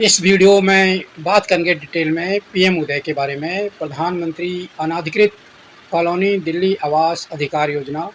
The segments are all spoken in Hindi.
इस वीडियो में बात करेंगे डिटेल में पीएम उदय के बारे में। प्रधानमंत्री अनाधिकृत कॉलोनी दिल्ली आवास अधिकार योजना,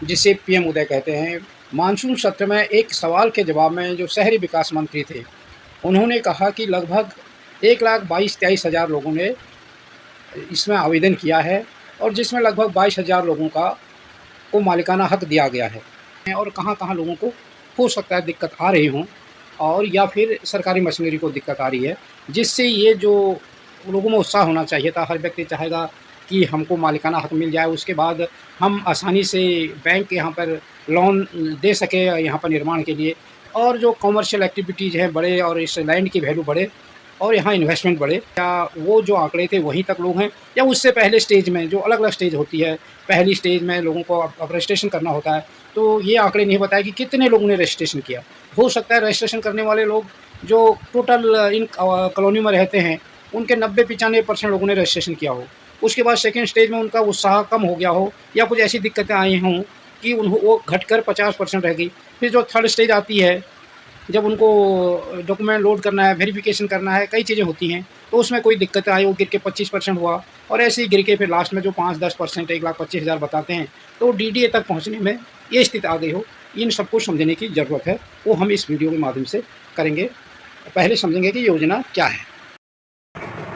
जिसे पीएम उदय कहते हैं। मानसून सत्र में एक सवाल के जवाब में जो शहरी विकास मंत्री थे, उन्होंने कहा कि लगभग 1,22,23 हज़ार लोगों ने इसमें आवेदन किया है और जिसमें लगभग 22,000 लोगों को मालिकाना हक दिया गया है। और कहाँ-कहाँ लोगों को हो सकता है दिक्कत आ रही हों, और या फिर सरकारी मशीनरी को दिक्कत आ रही है, जिससे ये जो लोगों में उत्साह होना चाहिए था। हर व्यक्ति चाहेगा कि हमको मालिकाना हक मिल जाए, उसके बाद हम आसानी से बैंक यहाँ पर लोन दे सके यहाँ पर निर्माण के लिए, और जो कमर्शियल एक्टिविटीज़ हैं बढ़े और इस लैंड की वैल्यू बढ़े और यहाँ इन्वेस्टमेंट बढ़े। क्या वो जो आंकड़े थे वहीं तक लोग हैं, या उससे पहले स्टेज में जो अलग-अलग स्टेज होती है, पहली स्टेज में लोगों को अब रजिस्ट्रेशन करना होता है, तो ये आंकड़े नहीं बताए कि कितने लोगों ने रजिस्ट्रेशन किया। हो सकता है रजिस्ट्रेशन करने वाले लोग जो टोटल इन कॉलोनी में रहते हैं, उनके 90-95% लोगों ने रजिस्ट्रेशन किया हो। उसके बाद सेकंड स्टेज में उनका उत्साह कम हो गया हो, या कुछ ऐसी दिक्कतें आई हों कि वो घटकर 50% रह गई। फिर जो थर्ड स्टेज आती है, जब उनको डॉक्यूमेंट लोड करना है, वेरिफ़िकेशन करना है, कई चीज़ें होती हैं, तो उसमें कोई दिक्कत आई, वो गिर के 25% हुआ, और ऐसे ही गिर के फिर लास्ट में जो 5-10% 1,25,000 बताते हैं, तो डीडीए तक पहुँचने में ये स्थिति आ गई हो। इन सबको समझने की ज़रूरत है, वो हम इस वीडियो के माध्यम से करेंगे। पहले समझेंगे कि योजना क्या है।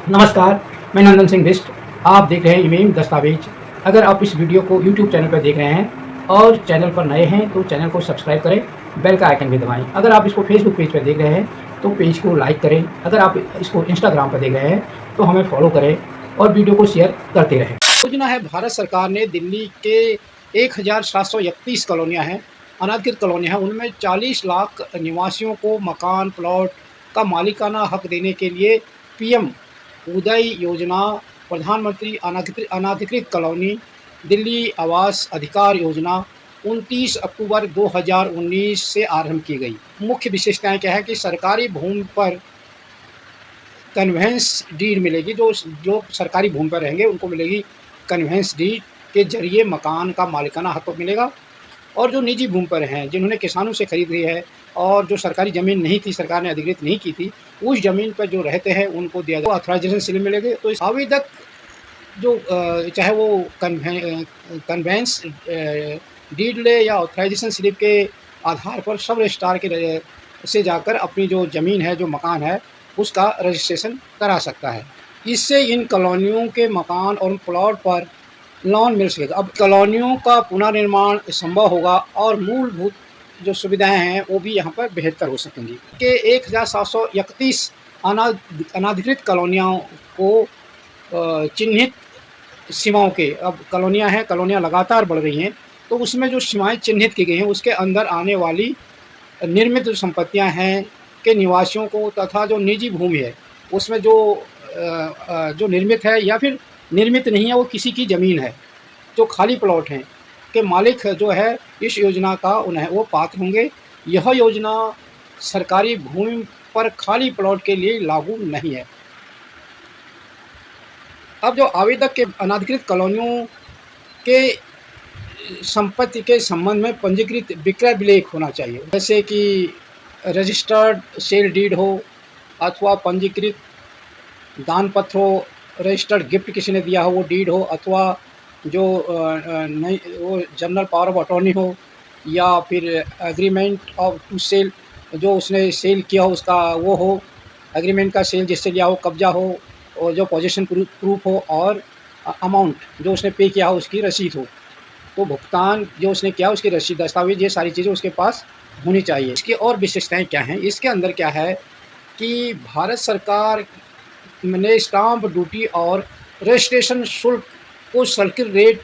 नमस्कार, मैं नंदन सिंह बिष्ट। आप देख रहे हैं इमेम दस्तावेज। अगर आप इस वीडियो को यूट्यूब चैनल पर देख रहे हैं और चैनल पर नए हैं तो चैनल को सब्सक्राइब करें, बेल का आइकन भी दबाएं। अगर आप इसको फेसबुक पेज पर देख रहे हैं तो पेज को लाइक करें। अगर आप इसको इंस्टाग्राम पर देख रहे हैं तो हमें फॉलो करें और वीडियो को शेयर करते रहें। योजना है, भारत सरकार ने दिल्ली के 1,731 कॉलोनियाँ हैं, अनाधिकृत कॉलोनियाँ हैं, उनमें 40 लाख निवासियों को मकान प्लॉट का मालिकाना हक देने के लिए पीएम उदय योजना, प्रधानमंत्री अनाधिकृत कॉलोनी दिल्ली आवास अधिकार योजना 29 अक्टूबर 2019 से आरंभ की गई। मुख्य विशेषताएं क्या है कि सरकारी भूमि पर कन्वेंस डीड मिलेगी। जो लोग सरकारी भूमि पर रहेंगे उनको मिलेगी कन्वेंस डीड के जरिए मकान का मालिकाना हक मिलेगा। और जो निजी भूमि पर हैं, जिन्होंने किसानों से खरीदी है और जो सरकारी ज़मीन नहीं थी, सरकार ने अधिकृत नहीं की थी, उस ज़मीन पर जो रहते हैं उनको दिया जाए ऑथराइजेशन स्लिप मिलेगी। तो इस आवेदक जो चाहे वो कन्वेंस डीड ले या ऑथराइजेशन स्लिप के आधार पर सब रजिस्ट्रार के से जाकर अपनी जो ज़मीन है, जो मकान है, उसका रजिस्ट्रेशन करा सकता है। इससे इन कॉलोनियों के मकान और प्लॉट पर लोन मिल सकेगा। अब कॉलोनियों का पुनर्निर्माण संभव होगा और मूलभूत जो सुविधाएं हैं वो भी यहाँ पर बेहतर हो सकेंगी। के 1,731 अनाधिकृत कॉलोनियों को चिन्हित सीमाओं के, अब कॉलोनियाँ हैं, कॉलोनियाँ लगातार बढ़ रही हैं, तो उसमें जो सीमाएं चिन्हित की गई हैं उसके अंदर आने वाली निर्मित जो संपत्तियाँ हैं के निवासियों को, तथा जो निजी भूमि है उसमें जो निर्मित है या फिर निर्मित नहीं है, वो किसी की ज़मीन है, जो खाली प्लॉट हैं, के मालिक जो है इस योजना का उन्हें वो पात्र होंगे। यह योजना सरकारी भूमि पर खाली प्लॉट के लिए लागू नहीं है। अब जो आवेदक के अनाधिकृत कॉलोनियों के संपत्ति के संबंध में पंजीकृत विक्रय अभिलेख होना चाहिए, जैसे कि रजिस्टर्ड सेल डीड हो, अथवा पंजीकृत दान पत्र हो, रजिस्टर्ड गिफ्ट किसी ने दिया हो वो डीड हो, अथवा जो नहीं वो जनरल पावर ऑफ अटॉर्नी हो, या फिर एग्रीमेंट ऑफ टू सेल, जो उसने सेल किया हो उसका वो हो, एग्रीमेंट का सेल जिससे लिया हो, कब्जा हो, और जो पोजीशन प्रूफ हो, और अमाउंट जो उसने पे किया हो उसकी रसीद हो। तो भुगतान जो उसने किया उसकी रसीद, दस्तावेज, ये सारी चीज़ें उसके पास होनी चाहिए। इसकी और विशेषताएं क्या हैं? इसके अंदर क्या है कि भारत सरकार ने स्टाम्प ड्यूटी और रजिस्ट्रेशन शुल्क को सर्किल रेट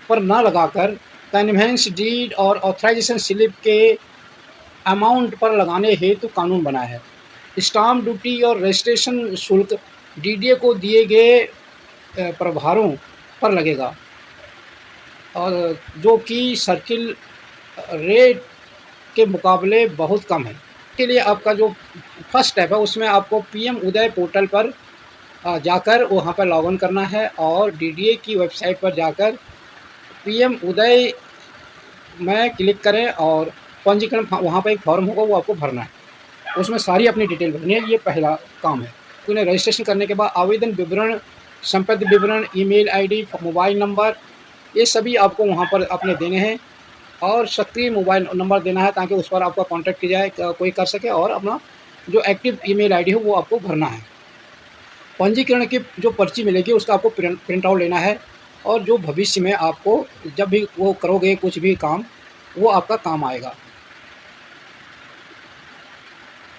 पर न लगाकर कन्वेंस डीड और ऑथराइजेशन स्लिप के अमाउंट पर लगाने हेतु कानून बनाया है। स्टाम्प ड्यूटी और रजिस्ट्रेशन शुल्क डीडीए को दिए गए प्रभारों पर लगेगा, और जो कि सर्किल रेट के मुकाबले बहुत कम है। के लिए आपका जो फर्स्ट स्टेप है उसमें आपको पीएम उदय पोर्टल पर जाकर वहाँ पर लॉगिन करना है, और डीडीए की वेबसाइट पर जाकर पीएम उदय में क्लिक करें और पंजीकरण वहाँ पर एक फॉर्म होगा वो आपको भरना है। उसमें सारी अपनी डिटेल भरनी है, ये पहला काम है। उन्हें रजिस्ट्रेशन करने के बाद आवेदन विवरण, संपत्ति विवरण, ईमेल आईडी, मोबाइल नंबर, ये सभी आपको वहाँ पर अपने देने हैं और सक्रिय मोबाइल नंबर देना है ताकि उस पर आपका कॉन्टैक्ट किया जाए, कोई कर सके, और अपना जो एक्टिव ईमेल आईडी हो वो आपको भरना है। पंजीकरण की जो पर्ची मिलेगी उसका आपको प्रिंट आउट लेना है और जो भविष्य में आपको जब भी वो करोगे कुछ भी काम, वो आपका काम आएगा।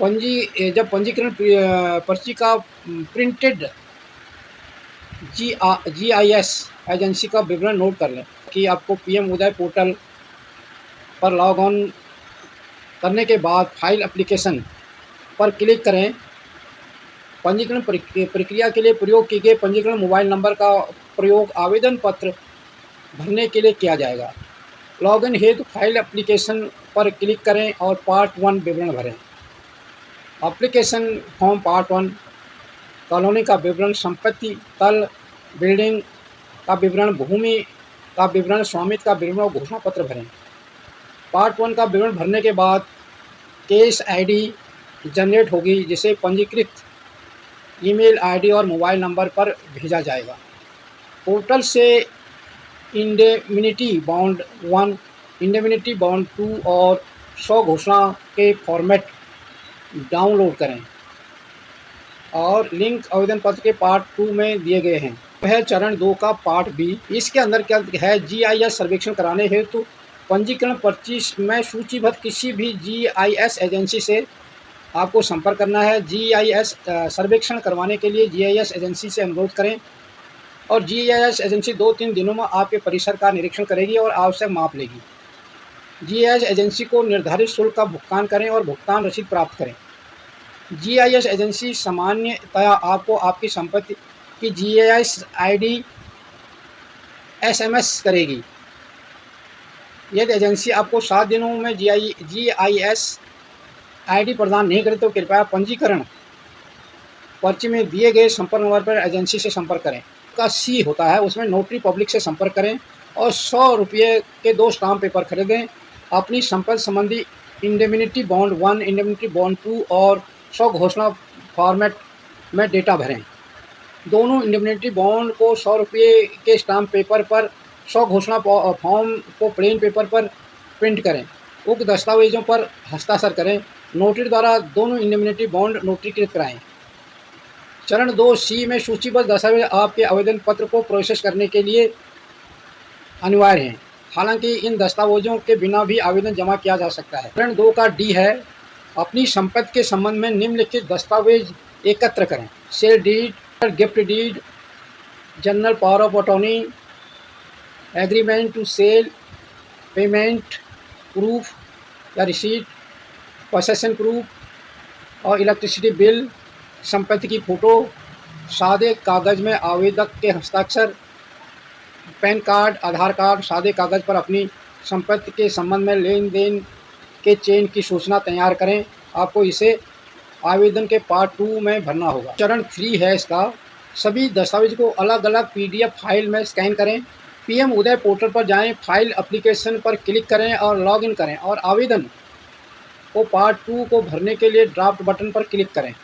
जब पंजीकरण पर्ची का प्रिंटेड GIS एजेंसी का विवरण नोट कर लें कि आपको पीएम उदय पोर्टल पर लॉग ऑन करने के बाद फाइल एप्लीकेशन पर क्लिक करें। पंजीकरण प्रक्रिया के लिए प्रयोग किए गए पंजीकरण मोबाइल नंबर का प्रयोग आवेदन पत्र भरने के लिए किया जाएगा। लॉगिन हेतु फाइल एप्लीकेशन पर क्लिक करें और पार्ट 1 विवरण भरें। एप्लीकेशन फॉर्म पार्ट 1 कॉलोनी का विवरण, संपत्ति, तल, बिल्डिंग का विवरण, भूमि का विवरण, स्वामित्व का विवरण और घोषणा पत्र भरें। पार्ट 1 का विवरण भरने के बाद केस आईडी जनरेट होगी जिसे पंजीकृत ईमेल आईडी और मोबाइल नंबर पर भेजा जाएगा। पोर्टल से इंडेमनिटी बॉन्ड 1, इंडेमनिटी बॉन्ड 2 और 100 घोषणा के फॉर्मेट डाउनलोड करें और लिंक आवेदन पत्र के पार्ट 2 में दिए गए हैं। वह चरण 2 का पार्ट बी। इसके अंदर क्या है, GIS सर्वेक्षण कराने हेतु पंजीकरण पर्ची में सूचीबद्ध किसी भी GIS एजेंसी से आपको संपर्क करना है। GIS सर्वेक्षण करवाने के लिए GIS एजेंसी से अनुरोध करें और GIS एजेंसी 2-3 दिनों में आपके परिसर का निरीक्षण करेगी और आवश्यक माप लेगी। GIS एजेंसी को निर्धारित शुल्क का भुगतान करें और भुगतान रसीद प्राप्त करें। GIS एजेंसी सामान्यतया आपको आपकी संपत्ति की GIS आईडी SMS करेगी। यदि एजेंसी आपको 7 दिनों में GIS आईडी प्रदान नहीं करे तो कृपया पंजीकरण पर्ची में दिए गए संपर्क नंबर पर एजेंसी से संपर्क करें। का C होता है, उसमें नोटरी पब्लिक से संपर्क करें और 100 रुपये के 2 स्टाम्प पेपर खरीदें। अपनी संपत्ति संबंधी इंडेमनिटी बॉन्ड 1, इंडेमनिटी बॉन्ड 2 और 100 घोषणा फॉर्मेट में डेटा भरें। दोनों इंडेमनिटी बॉन्ड को 100 रुपये के स्टाम्प पेपर पर, 100 घोषणा फॉर्म को प्लेन पेपर पर प्रिंट करें। उक्त दस्तावेजों पर हस्ताक्षर करें। नोटरी द्वारा दोनों इंडेमनिटी बॉन्ड नोटरीकृत कराएं। चरण 2C में सूचीबद्ध दस्तावेज आपके आवेदन पत्र को प्रोसेस करने के लिए अनिवार्य हैं। हालांकि इन दस्तावेजों के बिना भी आवेदन जमा किया जा सकता है। चरण 2 का D है, अपनी संपत्ति के संबंध में निम्नलिखित दस्तावेज एकत्र करें। Sale deed, gift deed, general power of attorney, agreement to sale, payment proof या रिसीट, पोसेशन प्रूफ और इलेक्ट्रिसिटी बिल, संपत्ति की फ़ोटो, सादे कागज़ में आवेदक के हस्ताक्षर, पैन कार्ड, आधार कार्ड। सादे कागज़ पर अपनी संपत्ति के संबंध में लेन देन के चेन की सूचना तैयार करें। आपको इसे आवेदन के पार्ट 2 में भरना होगा। चरण 3 है इसका, सभी दस्तावेज को अलग अलग PDF फाइल में स्कैन करें। PM उदय पोर्टल पर जाएं, फाइल एप्लीकेशन पर क्लिक करें और लॉगिन करें और आवेदन को पार्ट 2 को भरने के लिए ड्राफ्ट बटन पर क्लिक करें।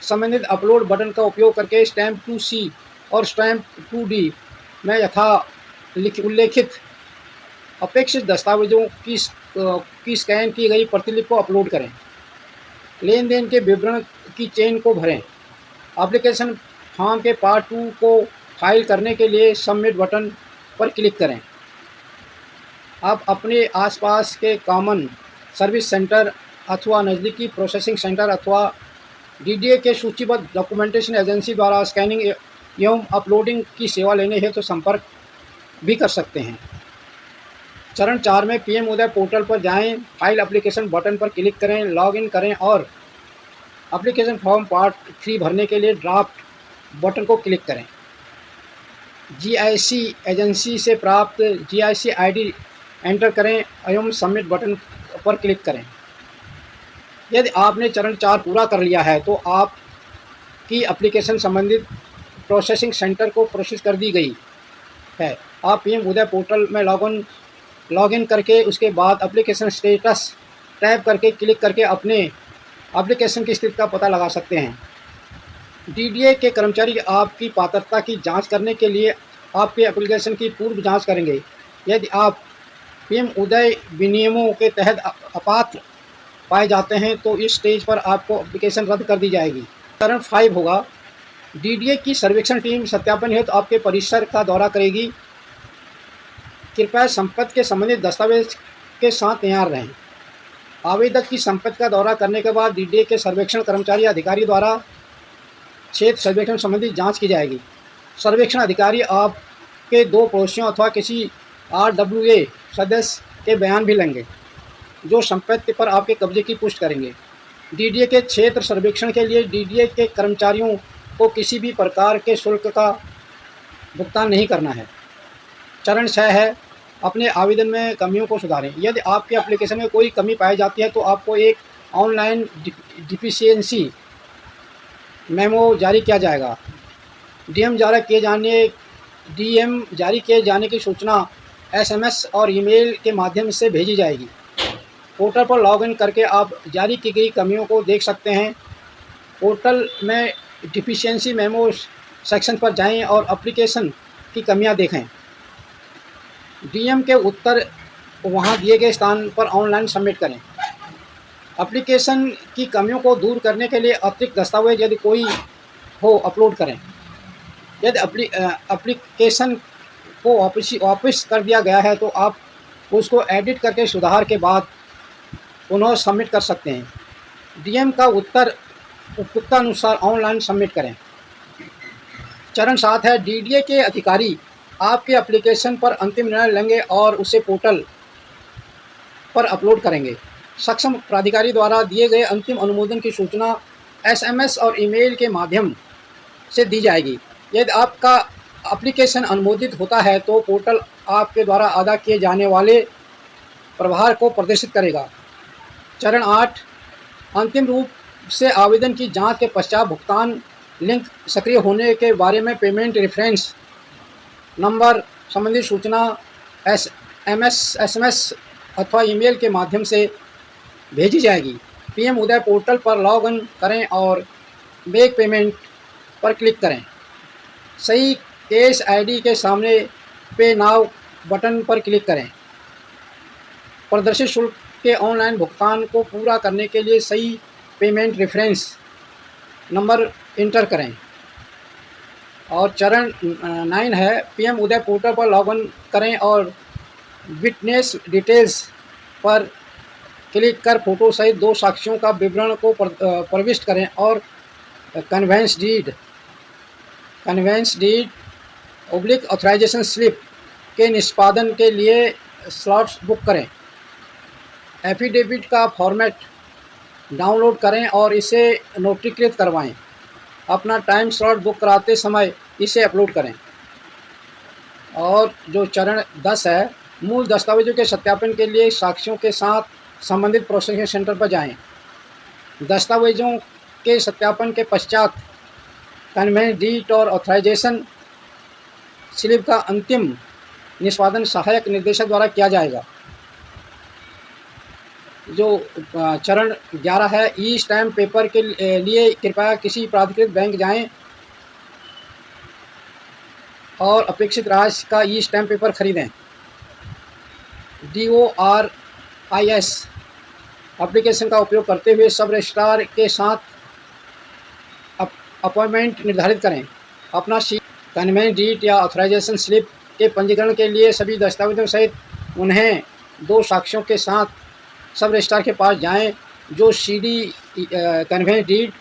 संबंधित अपलोड बटन का उपयोग करके स्टैम्प 2C और स्टैम्प 2D में उल्लेखित अपेक्षित दस्तावेजों की स्कैन की गई प्रतिलिपि को अपलोड करें। लेन देन के विवरण की चेन को भरें। एप्लीकेशन फॉर्म के पार्ट 2 को फाइल करने के लिए सबमिट बटन पर क्लिक करें। आप अपने आसपास के कॉमन सर्विस सेंटर अथवा नज़दीकी प्रोसेसिंग सेंटर अथवा DDA के सूचीबद्ध डॉक्यूमेंटेशन एजेंसी द्वारा स्कैनिंग एवं अपलोडिंग की सेवा लेने हेतु तो संपर्क भी कर सकते हैं। चरण 4 में PM उदय पोर्टल पर जाएं, फाइल एप्लीकेशन बटन पर क्लिक करें, लॉगिन करें और एप्लीकेशन फॉर्म पार्ट 3 भरने के लिए ड्राफ्ट बटन को क्लिक करें। GIS एजेंसी से प्राप्त GIS आईडी एंटर करें एवं सबमिट बटन पर क्लिक करें। यदि आपने चरण 4 पूरा कर लिया है तो आपकी एप्लीकेशन संबंधित प्रोसेसिंग सेंटर को प्रोसेस कर दी गई है। आप PM उदय पोर्टल में लॉगिन करके उसके बाद एप्लीकेशन स्टेटस टैब करके क्लिक करके अपने एप्लीकेशन की स्थिति का पता लगा सकते हैं। डीडीए के कर्मचारी आपकी पात्रता की जांच करने के लिए आपके एप्लीकेशन की पूर्व जांच करेंगे। यदि आप पीएम उदय विनियमों के तहत अपात्र पाए जाते हैं तो इस स्टेज पर आपको एप्लीकेशन रद्द कर दी जाएगी। चरण 5 होगा, डीडीए की सर्वेक्षण टीम सत्यापन हेतु आपके परिसर का दौरा करेगी। कृपया संपत्ति के संबंधित दस्तावेज के साथ तैयार रहें। आवेदक की संपत्ति का दौरा करने के बाद डीडीए के सर्वेक्षण कर्मचारी अधिकारी द्वारा क्षेत्र सर्वेक्षण संबंधी जांच की जाएगी। सर्वेक्षण अधिकारी आपके 2 पड़ोसियों अथवा किसी आरडब्ल्यूए सदस्य के बयान भी लेंगे, जो संपत्ति पर आपके कब्जे की पुष्टि करेंगे। डीडीए के क्षेत्र सर्वेक्षण के लिए डीडीए के कर्मचारियों को किसी भी प्रकार के शुल्क का भुगतान नहीं करना है। चरण 6 है, अपने आवेदन में कमियों को सुधारें। यदि आपके एप्लीकेशन में कोई कमी पाई जाती है तो आपको एक ऑनलाइन डिफिशियंसी मेमो जारी किया जाएगा। डीएम जारी किए जाने की सूचना एसएमएस और ईमेल के माध्यम से भेजी जाएगी। पोर्टल पर लॉगिन करके आप जारी की गई कमियों को देख सकते हैं। पोर्टल में डिफिशियंसी मेमो सेक्शन पर जाएं और एप्लीकेशन की कमियां देखें। डीएम के उत्तर वहां दिए गए स्थान पर ऑनलाइन सबमिट करें। एप्लीकेशन की कमियों को दूर करने के लिए अतिरिक्त दस्तावेज यदि कोई हो अपलोड करें। यदि एप्लीकेशन को वापस कर दिया गया है तो आप उसको एडिट करके सुधार के बाद पुनः सबमिट कर सकते हैं। डीएम का उत्तर उपयुक्तानुसार ऑनलाइन सबमिट करें। चरण 7 है, डीडीए के अधिकारी आपके एप्लीकेशन पर अंतिम निर्णय लेंगे और उसे पोर्टल पर अपलोड करेंगे। सक्षम प्राधिकारी द्वारा दिए गए अंतिम अनुमोदन की सूचना एसएमएस और ईमेल के माध्यम से दी जाएगी। यदि आपका एप्लीकेशन अनुमोदित होता है तो पोर्टल आपके द्वारा अदा किए जाने वाले प्रभार को प्रदर्शित करेगा। चरण 8, अंतिम रूप से आवेदन की जांच के पश्चात भुगतान लिंक सक्रिय होने के बारे में पेमेंट रेफरेंस नंबर संबंधी सूचना एसएमएस अथवा ईमेल के माध्यम से भेजी जाएगी। पीएम उदय पोर्टल पर लॉग इन करें और मेक पेमेंट पर क्लिक करें। सही केस आईडी के सामने पे नाउ बटन पर क्लिक करें। प्रदर्शित शुल्क के ऑनलाइन भुगतान को पूरा करने के लिए सही पेमेंट रेफरेंस नंबर इंटर करें। और चरण 9 है, पीएम उदय पोर्टल पर लॉगिन करें और विटनेस डिटेल्स पर क्लिक कर फोटो सहित 2 साक्ष्यों का विवरण को प्रविष्ट करें और कन्वेंस डीड ऑथराइजेशन स्लिप के निष्पादन के लिए स्लॉट्स बुक करें। एफिडेविट का फॉर्मेट डाउनलोड करें और इसे नोटरीकृत करवाएं। अपना टाइम स्लॉट बुक कराते समय इसे अपलोड करें। और जो चरण 10 है, मूल दस्तावेजों के सत्यापन के लिए साक्ष्यों के साथ संबंधित प्रोसेसिंग सेंटर पर जाएं। दस्तावेजों के सत्यापन के पश्चात कन्वेंस डीड और ऑथराइजेशन स्लिप का अंतिम निष्पादन सहायक निर्देशक द्वारा किया जाएगा। जो चरण 11 है, ई स्टैम्प पेपर के लिए कृपया किसी प्राधिकृत बैंक जाएं और अपेक्षित राशि का ई स्टैम्प पेपर खरीदें। DORIS एप्लीकेशन का उपयोग करते हुए सब रजिस्ट्रार के साथ अपॉइंटमेंट निर्धारित करें। अपना कन्वेंस डीड या ऑथराइजेशन स्लिप के पंजीकरण के लिए सभी दस्तावेजों सहित उन्हें 2 साक्ष्यों के साथ सब रजिस्ट्रार के पास जाएं जो CD conveyance deed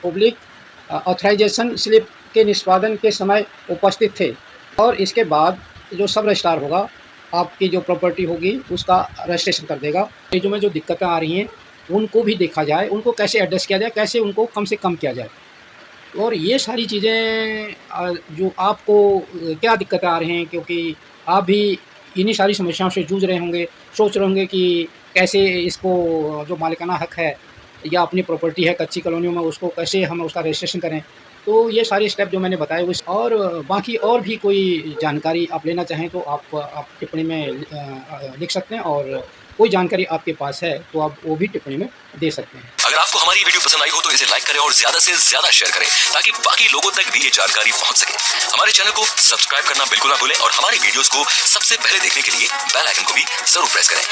authorization slip के निष्पादन के समय उपस्थित थे। और इसके बाद जो सब रजिस्ट्रार होगा, आपकी जो प्रॉपर्टी होगी उसका रजिस्ट्रेशन कर देगा। चीज़ों में जो दिक्कतें आ रही हैं उनको भी देखा जाए, उनको कैसे एड्रेस किया जाए, कैसे उनको कम से कम किया जाए। और ये सारी चीज़ें जो आपको क्या दिक्कतें आ रही हैं, क्योंकि आप भी इन्हीं सारी समस्याओं से जूझ रहे होंगे, सोच रहे होंगे कि कैसे इसको जो मालिकाना हक है या अपनी प्रॉपर्टी है कच्ची कॉलोनियों में, उसको कैसे हम उसका रजिस्ट्रेशन करें। तो ये सारे स्टेप जो मैंने बताए वो, और बाकी और भी कोई जानकारी आप लेना चाहें तो आप टिप्पणी में लिख सकते हैं और कोई जानकारी आपके पास है तो आप वो भी टिप्पणी में दे सकते हैं। अगर आपको हमारी वीडियो पसंद आई हो तो इसे लाइक करें और ज्यादा से ज्यादा शेयर करें ताकि बाकी लोगों तक भी ये जानकारी पहुंच सके। हमारे चैनल को सब्सक्राइब करना बिल्कुल ना भूलें और हमारी वीडियोस को सबसे पहले देखने के लिए बेल आइकन को भी जरूर प्रेस करें।